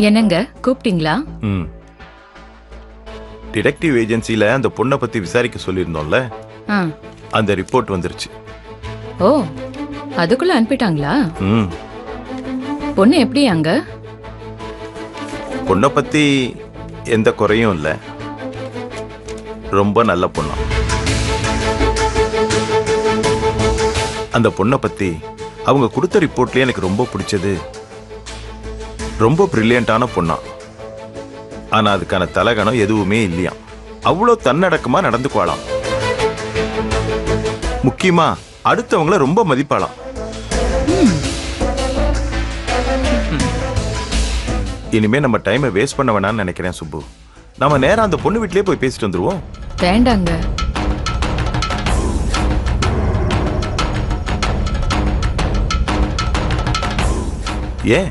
என்னங்க கூப்பிட்டீங்களா? டிடெக்டிவ் ஏஜென்சில அந்த பொண்ணை பத்தி விசாரிக்க சொல்லியிருந்தோம்ல, அந்த ரிப்போர்ட் வந்துருச்சு. ஓ, அதுக்குள்ள அனுப்பிட்டாங்களா? பொண்ணு எப்படி அங்க? பொண்ணை பத்தி எந்த குறையும் இல்ல, ரொம்ப நல்ல பொண்ணா. அந்த பொண்ணை பத்தி அவங்க கொடுத்த ரிப்போர்ட்லயே எனக்கு ரொம்ப பிடிச்சது, ரொம்ப பிரில்லியண்டான பொண்ணா. ஆனா அதுக்கான தலகணம் எதுவுமே இல்லையா. அவ்வளோ தன்னடக்கமா நடந்துக்குவாளாம். முக்கியமா அடுத்தவங்கள ரொம்ப மதிப்பாளாம். இனிமே நம்ம டைமை வேஸ்ட் பண்ண வேணாம்னு நினைக்கிறேன் சுப்பு. நம்ம நேரா அந்த பொண்ணு வீட்லயே போய் பேசிட்டு வந்துருவோம். வேண்டாங்க. ஏன்?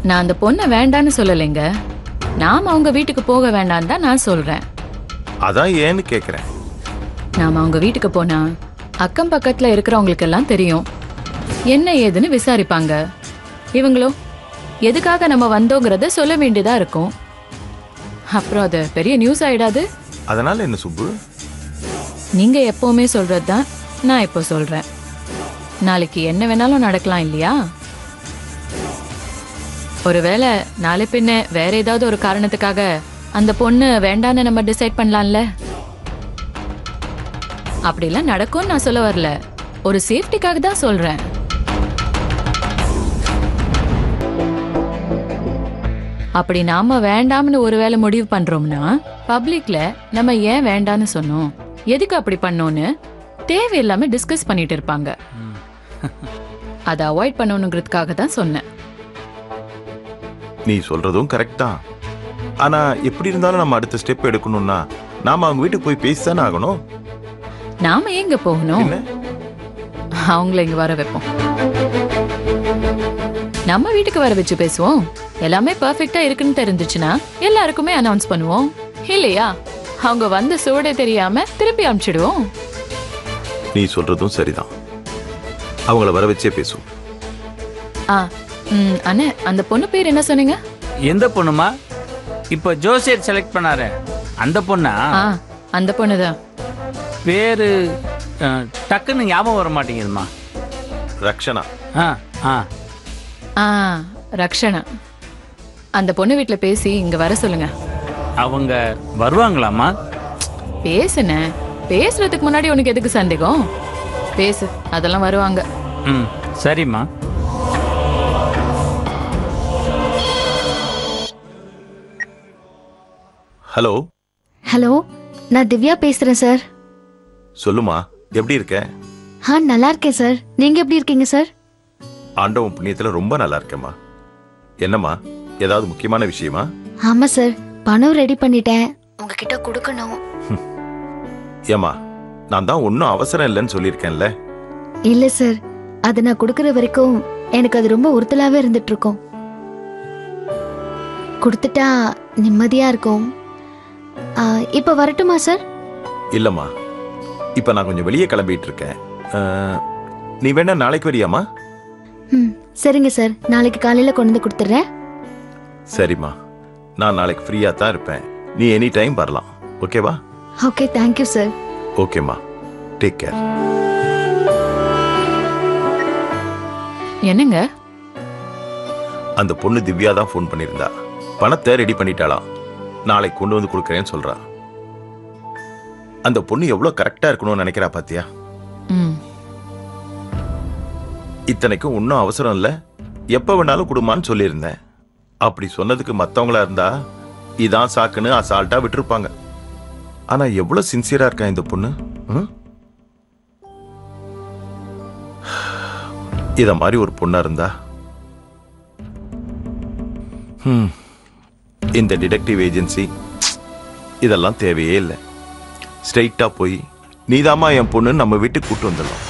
நான் அந்த பொண்ணை வேண்டான்னு சொல்லலைங்க. நாம அவங்க வீட்டுக்கு போக வேண்டான்னு தான் நான் சொல்றேன். அதான் ஏன்னு கேக்குறேன். நாம அவங்க வீட்டுக்கு போனா அக்கம் பக்கத்துல இருக்கிறவங்களுக்கு எல்லாம் தெரியும், என்ன ஏதுன்னு விசாரிப்பாங்க. இவங்களோ எதுக்காக நம்ம வந்தோங்கிறத சொல்ல வேண்டியதா இருக்கும். அப்புறம் அது பெரிய நியூஸ் ஆயிடாது? அதனால என்ன சுப்பு? நீங்க எப்பவுமே சொல்றதுதான் நான் இப்போ சொல்றேன். நாளைக்கு என்ன வேணாலும் நடக்கலாம் இல்லையா? ஒருவேளை நாளை பின்ன வேற ஏதாவது ஒரு காரணத்துக்காக அந்த பொண்ணு வேண்டான்னு நம்ம டிசைட் பண்ணலாம்ல. அப்படிலாம் நடக்கும்னு நான் சொல்ல வரல, ஒரு சேஃப்டிக்காக தான் சொல்றேன். அப்படி நாம வேண்டாம்னு ஒருவேளை முடிவு பண்றோம்னா பப்ளிக்ல நம்ம ஏன் வேண்டான்னு சொன்னோம், எதுக்கு அப்படி பண்ணோன்னு தேவையில்லாம டிஸ்கஸ் பண்ணிட்டு இருப்பாங்க. அதை அவாய்ட் பண்ணணுங்கிறதுக்காக தான் சொன்னேன். நீ சொல்றதும் கரெக்ட் தான். ஆனா எப்படி இருந்தாலும் நம்ம அடுத்த ஸ்டெப் எடுக்கணும்னா நாம அவங்க வீட்டுக்கு போய் பேசிதானே ஆகணும். நாம எங்க போகணும்? அவங்கள இங்க வர வைப்போம். நம்ம வீட்டுக்கு வர வச்சு பேசுவோம். எல்லாமே பர்ஃபெக்ட்டா இருக்குன்னு தெரிஞ்சுச்சுன்னா எல்லாருக்குமே அனௌன்ஸ் பண்ணுவோம் இல்லையா? அவங்க வந்த சூடே தெரியாம திருப்பி அனுப்பிச்சிடுவோம். நீ சொல்றதும் சரிதான். அவங்கள வர வச்சே பேசுவோம். அண்ணே, அந்த பொண்ணு பேர் என்ன சொன்னீங்க? எந்த பொண்ணுமா? இப்ப ஜோசியர் செலக்ட் பண்ணாரு அந்த பொண்ணா? அந்த பொண்ணுதான். பேரு டக்குன்னு ஞாபகம் வர மாட்டேங்குதுமா. ரக்ஷனா. ரக்ஷனா. அந்த பொண்ணு வீட்டுல பேசி இங்க வர சொல்லுங்க. அவங்க வருவாங்களாமா? பேசுன, பேசுறதுக்கு முன்னாடி உனக்கு எதுக்கு சந்தேகம்? பேசு, அதெல்லாம் வருவாங்க. சரிம்மா. ஹலோ. ஹலோ, நான் திவ்யா பேசுறேன் சார். சொல்லுமா, எப்படி இருக்க? நல்லா இருக்கேன் சார். நீங்க எப்படி இருக்கீங்க சார்? ஆண்டவன் புண்ணியத்துல ரொம்ப நல்லா இருக்கேம்மா. என்னம்மா, ஏதாவது முக்கியமான விஷயமா? ஆமா சார், பணம் ரெடி பண்ணிட்டேன், உங்ககிட்ட கொடுக்கணும். ஏமா, நான் தான் ஒன்னும் அவசரம் இல்லைன்னு சொல்லியிருக்கேன்ல. இல்ல சார், அது நான் கொடுக்கற வரைக்கும் எனக்கு அது ரொம்ப உறுத்தலாவே இருந்துட்டு இருக்கும். கொடுத்துட்டா நிம்மதியா இருக்கும். இப்ப வரட்டுமா சார்? இல்லம்மா, இப்ப நான் கொஞ்சம் வெளியே கிளம்பிட்டு இருக்கேன். நீ வேணா நாளைக்கு வரியாமா? சரிங்க சார், நாளைக்கு காலையில கொண்டு வந்து கொடுத்துறேன். சரிம்மா, நான் நாளைக்கு ஃப்ரீயா தான் இருப்பேன். நீ எனி டைம் வரலாம். ஓகேவா? Okay, thank you sir. ஓகேம்மா, டேக் கேர். என்னங்க? அந்த பொண்ணு திவ்யா தான் ஃபோன் பண்ணியிருந்தா. பணத்தை ரெடி பண்ணிட்டாளாம். நாளைக்கு கொண்டு வந்து கொடுக்கறேன்னு சொல்றா. அந்த பொண்ணு எவ்வளவு கரெக்டா இருக்கணும்னு நினைக்கிறா பாத்தியா? இத்தனைக்கும் ஒன்னும் அவசரம் இல்ல, எப்ப வேணாலும் கொடுமான்னு சொல்லியிருந்தேன். அப்படி சொன்னதுக்கு மத்தவங்களா இருந்தா இதான் சாக்குன்னு அசால்ட்டா விட்டுருப்பாங்க. ஆனா எவ்வளவு சின்சியரா இருக்கா இந்த பொண்ணு. இத மாதிரி ஒரு பொண்ணா இருந்தா இந்த டிடெக்டிவ் ஏஜென்சி இதெல்லாம் தேவையே இல்லை. ஸ்ட்ரெயிட்டா போய் நீதாமா என் பொண்ணு நம்ம வீட்டுக்கு கூட்டு வந்துடலாம்.